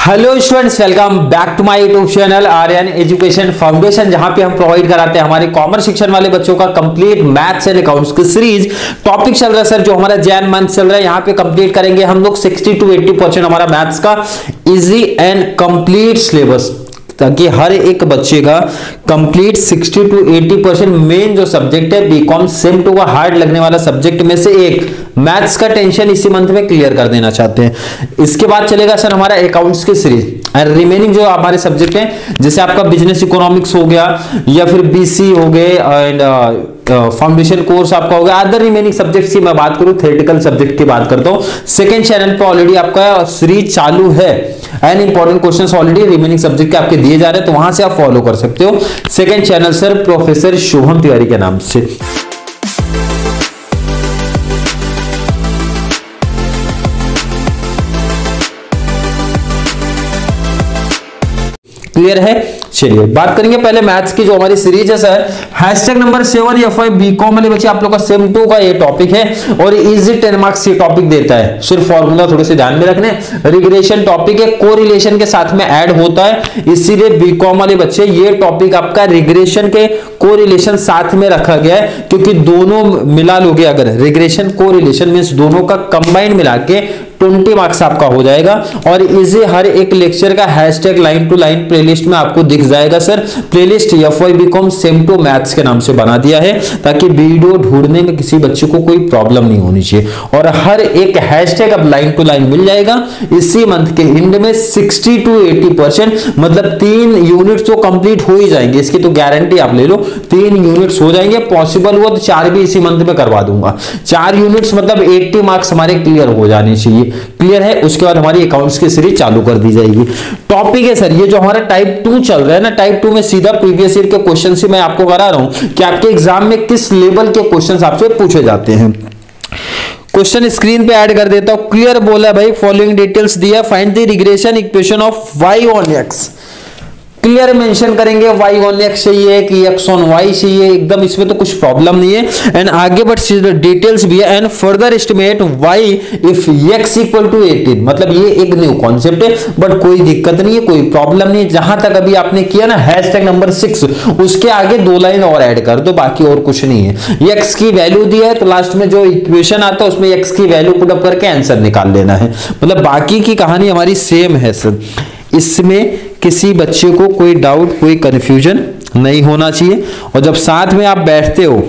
Hello students, welcome back to my YouTube channel Aryan education foundation, जहां पे हम provide कराते हैं हमारे कॉमर्स सेक्शन वाले बच्चों का कंप्लीट मैथ्स एंड अकाउंट्स की सीरीज। टॉपिक चल रहा है सर जो हमारा जैन मंथ चल रहा है, यहाँ पे कंप्लीट करेंगे हम लोग 60 to 80% हमारा मैथ्स का इजी एंड कंप्लीट सिलेबस, ताकि हर एक बच्चे का कंप्लीट 60 to 80% मेन जो सब्जेक्ट है बीकॉम सेम टू का हार्ड लगने वाला सब्जेक्ट में से एक मैथ्स का टेंशन इसी मंथ में क्लियर कर देना चाहते हैं। इसके बाद चलेगा सर हमारा अकाउंट्स की सीरीज और रिमेनिंग जो हमारे सब्जेक्ट हैं, जैसे आपका बिजनेस इकोनॉमिक्स हो गया या फिर बीसी हो गए एंड फाउंडेशन कोर्स आपका हो गया। अदर रिमेनिंग सब्जेक्ट्स की मैं बात करूं, थ्योरेटिकल सब्जेक्ट की बात करता हूं, सेकंड चैनल पे ऑलरेडी आपका सीरीज चालू है and important questions already remaining subject के आपके दिए जा रहे हैं, तो वहां से आप फॉलो कर सकते हो। Second channel sir professor Shubham Tiwari के नाम से। क्लियर है? चलिए बात करेंगे पहले मैथ्स की जो हमारी सीरीज है sir, hashtag number 7 F5 BCom वाले बच्चे आप लोग का सेम 2 का ये टॉपिक है और इजी 10 मार्क्स ये टॉपिक देता है। सिर्फ फॉर्मूला थोड़े से ध्यान में रखने, रिग्रेशन टॉपिक है, कोरिलेशन के साथ में ऐड होता है, इसीलिए बीकॉम वाले बच्चे ये टॉपिक आपका रिग्रेशन के कोरिलेशन साथ में रखा गया है, क्योंकि दोनों मिला लोगे अगर रिग्रेशन कोरिलेशन मींस दोनों का कंबाइंड मिला के 20 मार्क्स आपका हो जाएगा। और इसे हर एक लेक्चर का hashtag line to line playlist में आपको दिख जाएगा sir. Playlist F5 BCom sem two maths के नाम से बना दिया है, ताकि वीडियो ढूंढने में किसी बच्चे को कोई प्रॉब्लम नहीं होनी चाहिए। और हर एक हैशटैग अब लाइन टू लाइन मिल जाएगा। इसी मंथ के एंड में 60 to 80% मतलब 3 यूनिट्स तो कंप्लीट हो ही जाएंगे, इसकी तो गारंटी आप ले लो। 3 यूनिट्स हो जाएंगे, पॉसिबल हुआ तो 4 भी इसी मंथ में करवा दूंगा। 4 यूनिट्स मतलब 80 मार्क्स हमारे क्लियर हो जाने चाहिए। क्लियर है? उसके बाद हमारी अकाउंट्स की सीरीज चालू कर दी जाएगी। टॉपिक है सर ये जो हमारा टाइप 2 चल रहा है ना, टाइप 2 में सीधा प्रीवियस ईयर के क्वेश्चन से मैं आपको करा रहा हूं कि आपके एग्जाम में किस लेवल के क्वेश्चन आपसे पूछे जाते हैं। क्वेश्चन स्क्रीन पे ऐड कर देता हूं। क्लियर बोला भाई, फॉलोइंग डिटेल्स दिया, find the regression equation of y on x। Clear mention करेंगे y on x चाहिए कि x on y चाहिए, एकदम इसमें तो कुछ प्रॉब्लम नहीं है। एंड आगे बट डिटेल्स भी है, and further estimate y if x equal to 18। मतलब ये एक न्यू कॉन्सेप्ट है, बट कोई दिक्कत नहीं है, कोई प्रॉब्लम नहीं है। जहां तक अभी आपने किया ना हैशटैग नंबर 6, उसके आगे 2 लाइन और ऐड कर दो, बाकी और कुछ नहीं है। x की वैल्यू दिया है तो लास्ट में जो इक्वेशन आता है उसमें x की वैल्यू पुट अप करके आंसर निकाल लेना है। मतलब बाकी की कहानी हमारी सेम है सर, इसमें किसी बच्चे को कोई डाउट कोई कंफ्यूजन नहीं होना चाहिए। और जब साथ में आप बैठते हो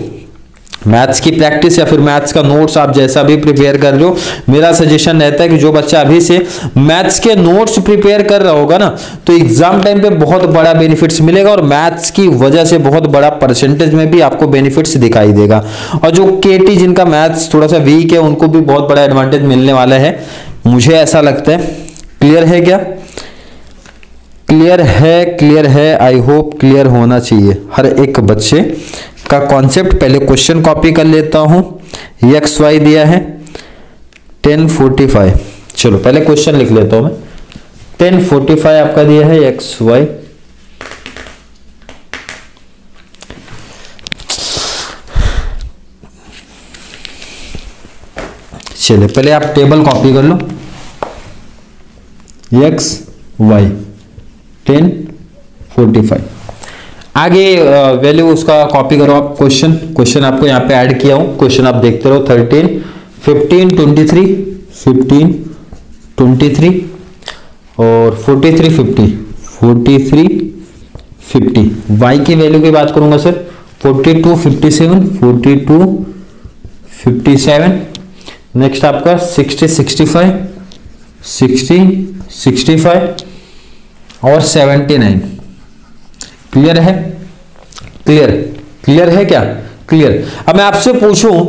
मैथ्स की प्रैक्टिस या फिर मैथ्स का नोट्स आप जैसा भी प्रिपेयर कर रहे हो, मेरा सजेशन रहता है कि जो बच्चा अभी से मैथ्स के नोट्स प्रिपेयर कर रहा होगा ना, तो एग्जाम टाइम पे बहुत बड़ा बेनिफिट्स मिलेगा और मैथ्स की वजह से बहुत बड़ा परसेंटेज में भी आपको बेनिफिट्स दिखाई देगा। और जो केटी जिनका मैथ्स थोड़ा सा वीक है उनको भी बहुत बड़ा एडवांटेज मिलने वाला है, मुझे ऐसा लगता है। क्लियर है क्या? क्लियर है? क्लियर है? आई होप क्लियर होना चाहिए हर एक बच्चे का कॉन्सेप्ट। पहले क्वेश्चन कॉपी कर लेता हूं। एक्स वाई दिया है 1045। चलो पहले क्वेश्चन लिख लेता हूं मैं। 1045 आपका दिया है एक्स वाई। चलिए पहले आप टेबल कॉपी कर लो, एक्स वाई 1045। आगे वैल्यू उसका कॉपी करो आप। क्वेश्चन आपको यहाँ पे ऐड किया हूं, क्वेश्चन आप देखते रहो। 13 15 23 15 23 और 43 50 43 50। y की वैल्यू की बात करूंगा सर 42 57 42 57। नेक्स्ट आपका 60 65 60 65 और 79। क्लियर है? क्लियर है क्या? क्लियर। अब मैं आपसे पूछूं,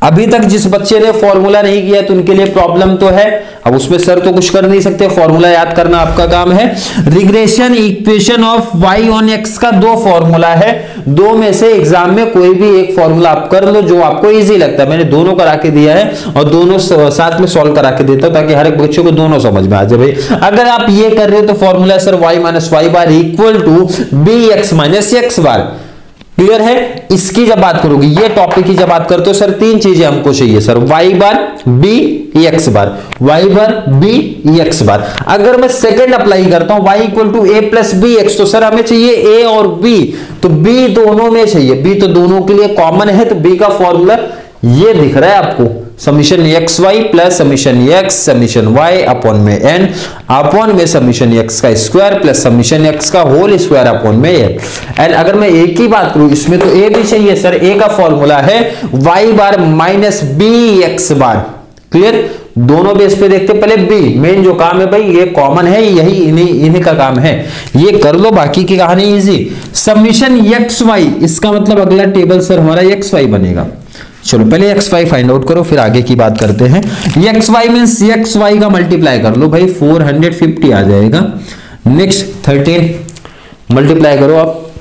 अभी तक जिस बच्चे ने फॉर्मूला नहीं किया तो उनके लिए प्रॉब्लम तो है। अब उसमें सर तो कुछ कर नहीं सकते, फॉर्मूला याद करना आपका काम है। Regression equation of y on x का 2 फॉर्मूला है, 2 में से एग्जाम में कोई भी एक फॉर्मूला आप कर लो जो आपको इजी लगता है। मैंने दोनों करा के दिया है और दोनों साथ में सॉल्व करा के देता हूं, ताकि हर एक बच्चे को दोनों समझ में आ जाए। अगर आप ये कर रहे हो तो formula sir y - y bar equal to bx - x bar. Clear है। इसकी जब बात करोगे, ये टॉपिक की जब बात करते हो सर, तीन चीजें हमको चाहिए sir, y bar b x bar, y bar b x bar. अगर मैं सेकंड अप्लाई करता हूं, y equal to a plus b x, तो सर हमें चाहिए ए और बी, तो बी दोनों में चाहिए, बी तो दोनों के लिए कॉमन है, तो बी का फॉर्मूला ये दिख रहा है आपको, summation x y plus summation x summation y upon में एन अपॉन में समीशन एक्स का स्क्वायर प्लस समीशन एक्स का होल स्क्वायर अपॉन में एन। एंड अगर मैं ए की बात करूं, इसमें तो ए भी चाहिए सर, ए का फॉर्मूला है वाई बार माइनस बी एक्स बार। क्लियर, दोनों बेस पे देखते, पहले बी, मेन जो काम है भाई ये कॉमन है, यही इन्हीं का काम है, ये कर लो, बाकी की कहानी इजी। समीशन एक्स वाई, इसका मतलब अगला टेबल सर हमारा एक्स वाई बनेगा। चलो पहले एक्स वाई फाइंड आउट करो, फिर आगे की बात करते हैं। X y means x y का मल्टीप्लाई कर लो भाई, 450 आ जाएगा। नेक्स्ट 13 मल्टीप्लाई करो आप,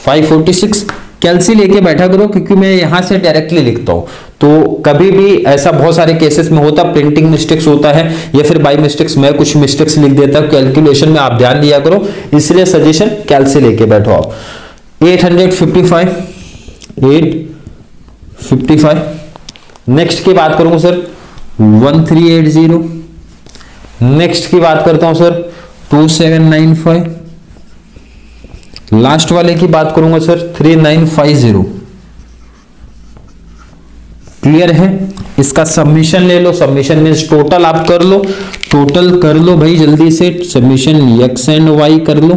546। कैलसी लेके बैठा करो, क्योंकि मैं यहां से डायरेक्टली लिखता हूं, तो कभी भी ऐसा बहुत सारे केसेस में होता, प्रिंटिंग मिस्टेक्स होता है, या फिर बाय मिस्टेक्स मैं कुछ मिस्टेक्स लिख देता हूं, कैलकुलेशन में आप ध्यान दिया करो, इसलिए सजेशन कैलसी लेके बैठो आप। 855 855। नेक्स्ट की बात करूंगा सर 1380। नेक्स्ट की बात करता हूं सर 2795। लास्ट वाले की बात करूंगा सर 3950। क्लियर है। इसका सबमिशन ले लो, सबमिशन मीन्स टोटल आप कर लो, टोटल कर लो भाई जल्दी से, सबमिशन एक्स एंड वाई कर लो।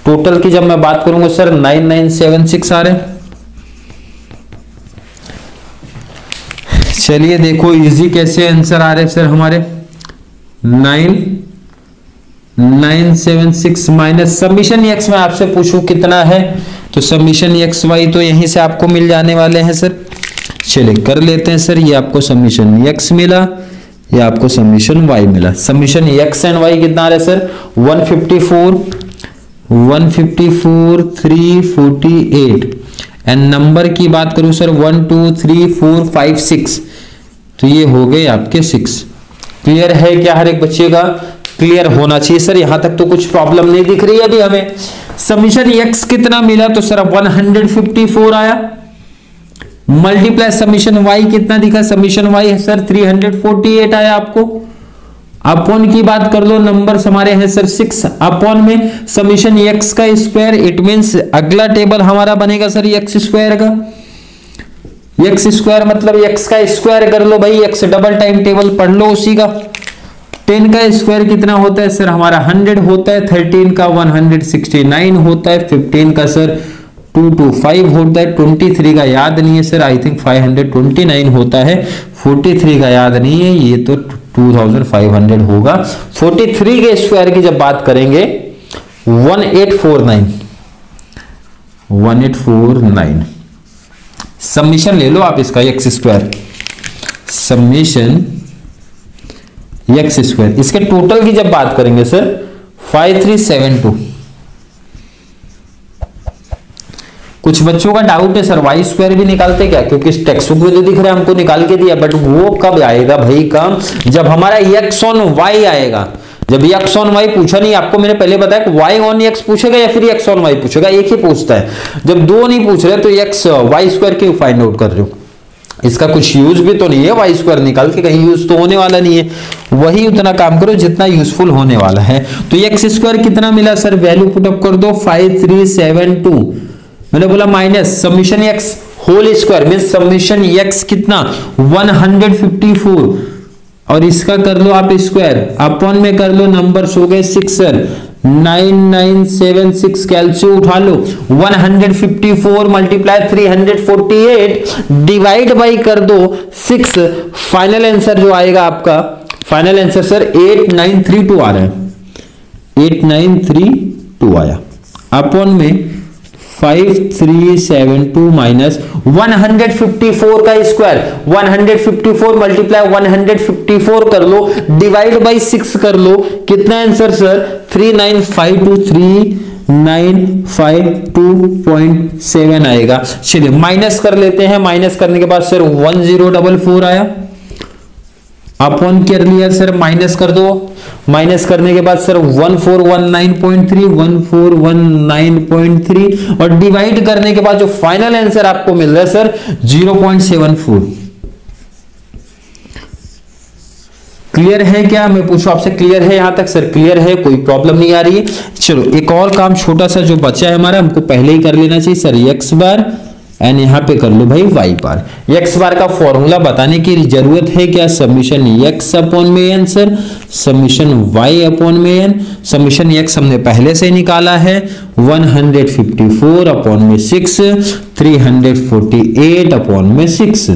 टोटल की जब मैं बात करूंगा सर 9976 आ रहे। चलिए देखो इजी कैसे आंसर आ रहे सर हमारे, 9976 माइनस सबमिशन एक्स में आपसे पूछूं कितना है, तो सबमिशन एक्स वाई तो यहीं से आपको मिल जाने वाले हैं सर। चलिए कर लेते हैं सर, ये आपको सबमिशन एक्स मिला, ये आपको सबमिशन वाई मिला। सबमिशन एक्स एंड वाई कितना आ रहा है सर 154 348। एंड नंबर की बात करूं सर 1 2 3 4 5 6, तो ये हो गए आपके 6। क्लियर है क्या हर एक बच्चे का? क्लियर होना चाहिए सर, यहां तक तो कुछ प्रॉब्लम नहीं दिख रही है अभी हमें। सबमिशन एक्स कितना मिला, तो सर 154 आया, मल्टीप्लाई सबमिशन वाई कितना दिखा, सबमिशन वाई सर 348 आया आपको। अपॉन की बात कर लो, नंबर्स हमारे हैं सर 6, अपॉन में सबमिशन एक्स का स्क्वायर, इट मींस अगला टेबल हमारा बनेगा सर एक्स स्क्वायर का। एक्स स्क्वायर मतलब एक्स का स्क्वायर कर लो भाई, एक्स डबल टाइम टेबल पढ़ लो उसी का। 10 का स्क्वायर कितना होता है सर हमारा 100 होता है, 13 का 169 होता है, 15 का सर 225 होता है, 23 का याद नहीं है सर, आई थिंक 529 होता है, 43 का याद नहीं है, ये तो 2500 होगा। 43 के स्क्वायर की जब बात करेंगे 1849। सबमिशन ले लो आप इसका x square, submission x square. इसके टोटल की जब बात करेंगे सर 5372। कुछ बच्चों का डाउट है सर वाई स्क्वायर भी निकालते क्या, क्योंकि इस टेक्स्ट बुक में जो दिख रहा है हमको निकाल के दिया, बट वो कब आएगा भाई काम, जब हमारा एक्स ऑन वाई आएगा। जब एक्स ऑन वाई पूछा नहीं आपको, मैंने पहले बताया कि वाई ऑन एक्स पूछेगा या फिर एक्स ऑन वाई पूछेगा, एक ही पूछता है। जब दो नहीं पूछ रहे तो एक्स वाई स्क्वायर क्यों फाइंड आउट कर रहे हो, इसका कुछ यूज भी तो नहीं है, वाई स्क्वायर निकाल के कहीं यूज तो होने वाला नहीं है, वही उतना काम करो जितना यूजफुल होने वाला है। तो एक्स स्क्वायर कितना मिला सर, वैल्यू पुटअप कर दो 5372। मैंने बोला minus submission x whole square mean submission x कितना 154, और इसका कर लो आप स्क्वायर, अपॉन में कर लो, नंबर्स हो गए 6 सर 9976, कैलकुलेट उठा लो 154 मल्टीप्लाई 348 डिवाइड बाई कर दो 6। फाइनल आंसर जो आएगा आपका, फाइनल आंसर सर 8932 आ रहा है, 8932 आया। अपॉन में 5372 माइनस 154 का स्क्वायर, 154 मल्टीप्लाई 154 कर लो, डिवाइड बाई 6 कर लो, कितना आंसर सर 3952 आएगा। चलिए माइनस कर लेते हैं, माइनस करने के बाद सर 1044 आया, अपॉन कर लिया सर, माइनस कर दो, माइनस करने के बाद सर 1419.3 1419.3 और डिवाइड करने के बाद जो फाइनल आंसर आपको मिल रहा है सर 0.74। क्लियर है क्या? मैं पूछूं आपसे, क्लियर है यहां तक? सर क्लियर है, कोई प्रॉब्लम नहीं आ रही। चलो एक और काम छोटा सा जो बचा है हमारा, हमको पहले ही कर लेना चाहिए सर, एक्स बार एंड यहां पे कर लो भाई वाई बार। एक्स बार का फॉर्मूला बताने की जरूरत है क्या? समीशन एक्स अपॉन में n sir, summation y upon में एन। समीशन एक्स हमने पहले से निकाला है 154 अपॉन में 6, 348 अपॉन में 6।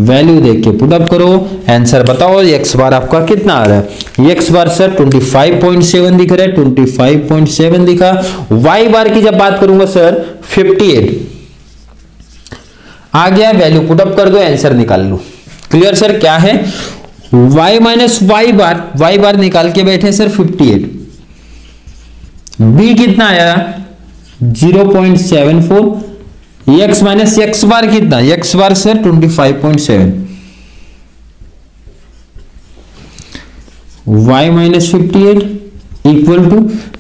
वैल्यू देख के पुट अप करो, आंसर बताओ एक्स बार आपका कितना आ रहा है। एक्स बार सर 25.7 दिख रहा है, 25.7 दिखा। वाई बार की जब बात करूंगा सर 58 आ गया, वैल्यू पुट अप कर दो, आंसर निकाल लो। Clear sir? क्या है y माइनस वाई बार निकाल के बैठे सर 58। b कितना आया 0.74, x माइनस एक्स बार कितना, x bar sir 25.7, y minus 58 equal to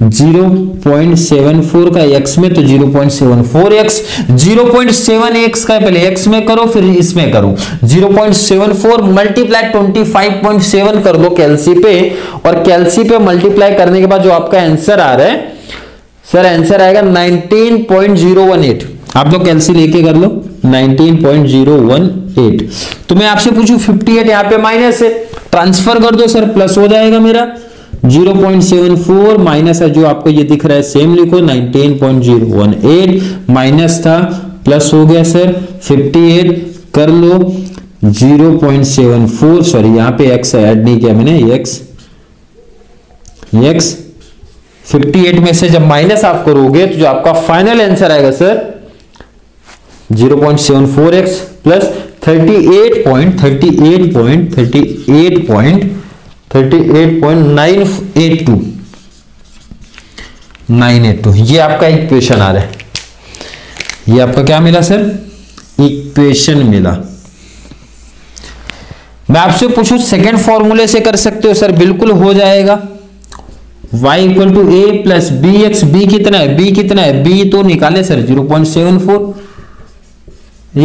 0.74 का x में तो 0.74x, 0.7x का पहले x में करो फिर इसमें करो, 0.74 मल्टीप्लाई 25.7 कर दो कैलसी पे, और कैलसी पे मल्टीप्लाई करने के बाद जो आपका आंसर आ रहा है सर, आंसर आएगा 19.018। आप लोग कैलसी लेके कर लो 19.018। तो मैं आपसे पूछूं 58 यहां पे माइनस है, ट्रांसफर कर दो सर, प्लस हो जाएगा मेरा 0.74 माइनस है जो आपको ये दिख रहा है सेम लिखो 19.018 माइनस था प्लस हो गया सर 58 कर लो 0.74 सॉरी यहां पे x ऐड नहीं किया मैंने, x 58 में से जब माइनस आप करोगे तो जो आपका फाइनल आंसर आएगा सर 0.74x प्लस 38.982 ये आपका इक्वेशन आ रहा है। ये आपका क्या मिला सर? इक्वेशन मिला। मैं आपसे पूछूं सेकेंड फॉर्मूले से कर सकते हो सर? बिल्कुल हो जाएगा। y equal to a plus b x, b कितना है, बी कितना है, बी तो निकाले सर 0.74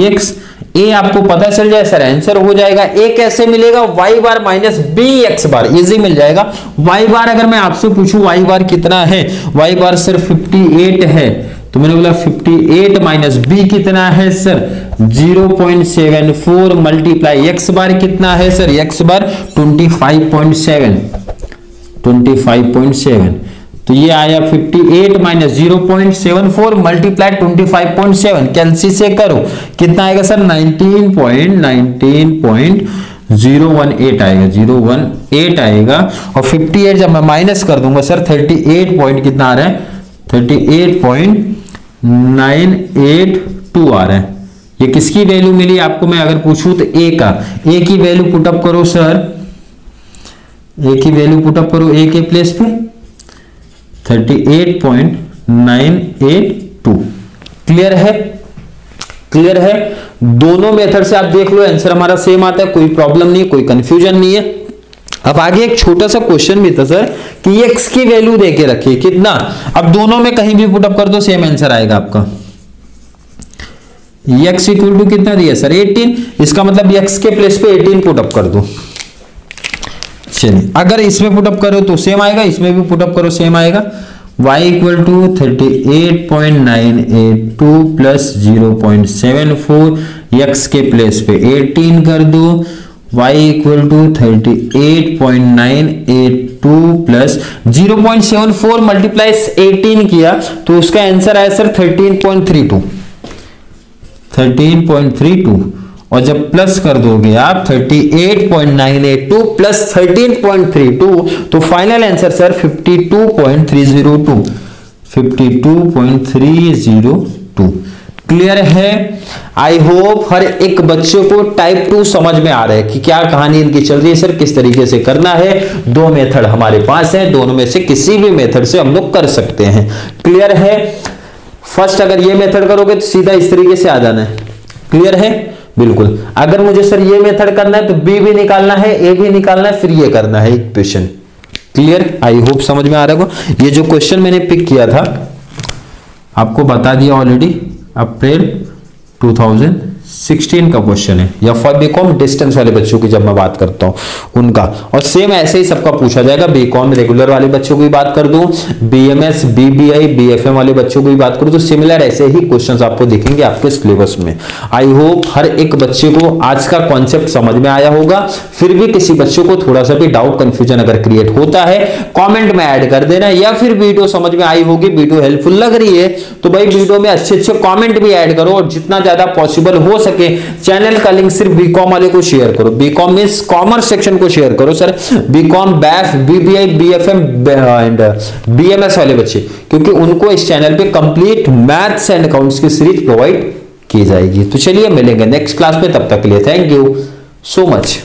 x, ए आपको पता चल जाए सर आंसर हो जाएगा। ए कैसे मिलेगा? y बार माइनस बी एक्स बार, इजी मिल जाएगा। y बार अगर मैं आपसे पूछूं y बार कितना है, y बार सर 58 है, तो मैंने बोला 58 माइनस बी कितना है सर 0.74 मल्टीप्लाई एक्स बार कितना है सर, एक्स बार 25.7 तो ये आया 58 माइनस 0.74 मल्टीप्लाई 25.7 कैलसी से करो कितना आएगा सर 19.018 आएगा, 018 आएगा। और 58 जब मैं माइनस कर दूंगा सर 38 पॉइंट कितना आ रहा है 38.982 आ रहा है। ये किसकी वैल्यू मिली आपको मैं अगर पूछूं तो ए का, ए की वैल्यू पुटअप करो सर, ए की वैल्यू पुटअप करो ए के प्लेस पे 38.982। क्लियर है? क्लियर है? दोनों मेथड से आप देख लो आंसर हमारा सेम आता है, कोई प्रॉब्लम नहीं है, कोई कंफ्यूजन नहीं है। अब आगे एक छोटा सा क्वेश्चन भी था सर कि x की वैल्यू देके रखिए कितना, अब दोनों में कहीं भी पुटअप कर दो सेम आंसर आएगा आपका। x इक्वल टू कितना दिया सर 18, इसका मतलब x के प्लेस पे 18 पुटअप कर दो। चलिए अगर इसमें पुटअप करो तो सेम आएगा, इसमें भी पुटअप करो सेम आएगा। y equal to 38.982 plus 0.74 x के प्लेस पे 18 कर दो, y equal to 38.982 plus 0.74 multiply 18 किया तो उसका आंसर आया सर 13.32 और जब प्लस कर दोगे आप 38.982 प्लस 13.32 तो फाइनल आंसर सर 52.302। क्लियर है? आई होप हर एक बच्चे को टाइप 2 समझ में आ रहा है कि क्या कहानी इनकी चल रही है सर, किस तरीके से करना है। दो मेथड हमारे पास है, दोनों में से किसी भी मेथड से हम लोग कर सकते हैं। क्लियर है? फर्स्ट अगर ये मेथड करोगे तो सीधा इस तरीके से आ जाना है। क्लियर है? बिल्कुल। अगर मुझे सर ये मेथड करना है तो बी भी निकालना है, ए भी निकालना है, फिर ये करना है इक्वेशन। क्लियर? आई होप समझ में आ रहा होगा। ये जो क्वेश्चन मैंने पिक किया था आपको बता दिया ऑलरेडी, अप्रैल 2016 का क्वेश्चन है, या फॉर बीकॉम डिस्टेंस वाले बच्चों की जब मैं बात करता हूं उनका, और सेम ऐसे ही सबका पूछा जाएगा। बीकॉम रेगुलर वाले बच्चों की भी बात कर दूं, बीएमएस, बीबीआई, बीएफएम वाले बच्चों की भी बात करूं तो सिमिलर ऐसे ही क्वेश्चंस आपको दिखेंगे आपके सिलेबस में। आई होप हर एक बच्चे को आज का कॉन्सेप्ट समझ में आया होगा। फिर भी किसी बच्चे को थोड़ा सा भी डाउट कंफ्यूजन अगर क्रिएट होता है कॉमेंट में ऐड कर देना, या फिर वीडियो समझ में आई होगी, वीडियो हेल्पफुल लग रही है तो भाई वीडियो में अच्छे अच्छे कॉमेंट भी ऐड करो, और जितना ज्यादा पॉसिबल हो सके चैनल का लिंक सिर्फ बीकॉम वाले को शेयर करो, बीकॉम मींस कॉमर्स सेक्शन को शेयर करो sir, BCom, BAF, BBI, BFM and BMS वाले बच्चे, क्योंकि उनको इस चैनल पे कंप्लीट मैथ्स एंड अकाउंट्स की सीरीज प्रोवाइड की जाएगी। तो चलिए मिलेंगे नेक्स्ट क्लास में, तब तक के लिए थैंक यू सो मच।